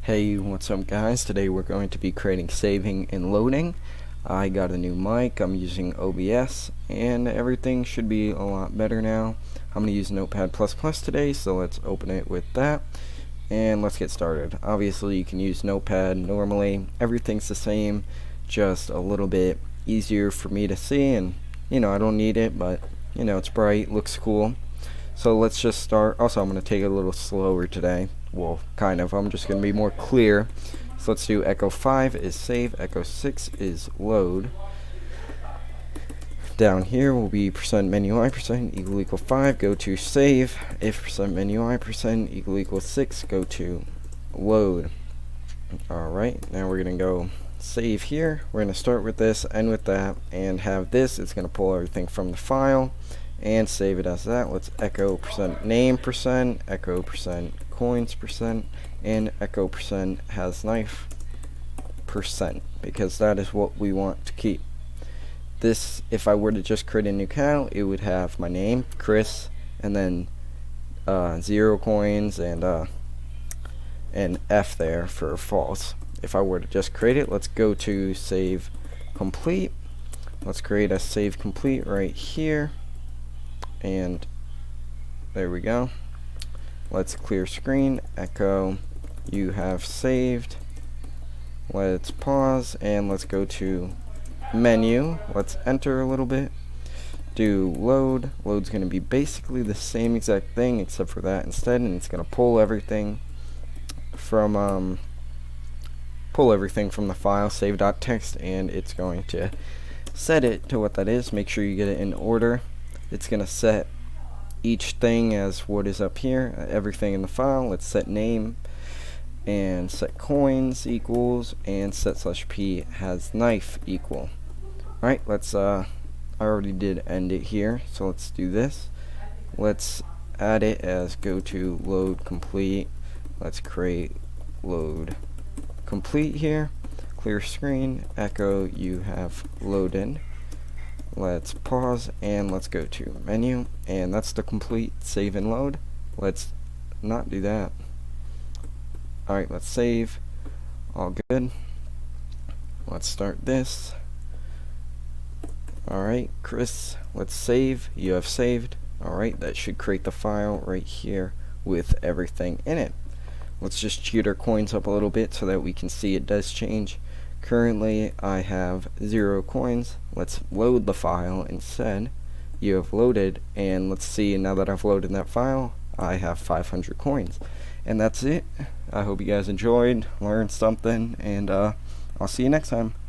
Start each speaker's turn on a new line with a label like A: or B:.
A: Hey, what's up guys? Today we're going to be creating saving and loading. I got a new mic, I'm using OBS, and everything should be a lot better now. I'm going to use Notepad++ today, so let's open it with that, and let's get started. Obviously you can use Notepad normally, everything's the same, just a little bit easier for me to see, and I don't need it, but it's bright, looks cool. So let's just start. Also, I'm going to take it a little slower today. Well, kind of. I'm just going to be more clear. So let's do echo 5 is save, echo 6 is load. Down here will be %menu I % = 5, go to save. If %menu I % = 6, go to load. Alright, now we're going to go save here. We're going to start with this, end with that, and have this. It's going to pull everything from the file and save it as that. Let's echo %name %, echo %coins %, and echo %has knife %, because that is what we want to keep. This, if I were to just create a new cow, it would have my name, Chris, and then 0 coins and an F there for false. If I were to just create it, let's go to save complete. Let's create a save complete right here. And there we go. Let's clear screen, echo you have saved. Let's pause and let's go to menu. Let's enter a little bit. Do load. Load's going to be basically the same exact thing except for that instead, and it's going to pull everything from the file save.txt, and it's going to set it to what that is. Make sure you get it in order. It's going to set each thing as what is up here, everything in the file. Let's set name and set coins equals and set /p has knife equal. Alright, let's I already did end it here, so let's do this. Let's add it as go to load complete. Let's create load complete here. Clear screen, echo you have loaded. Let's pause and let's go to menu, and that's the complete save and load. Let's not do that. Alright, let's save. All good. Let's start this. Alright, Chris, let's save. You have saved. Alright, that should create the file right here with everything in it. Let's just cheat our coins up a little bit so that we can see it does change. Currently I have 0 coins. Let's load the file instead. You have loaded, and let's see, now that I've loaded that file, I have 500 coins. And that's it. I hope you guys enjoyed, learned something, and I'll see you next time.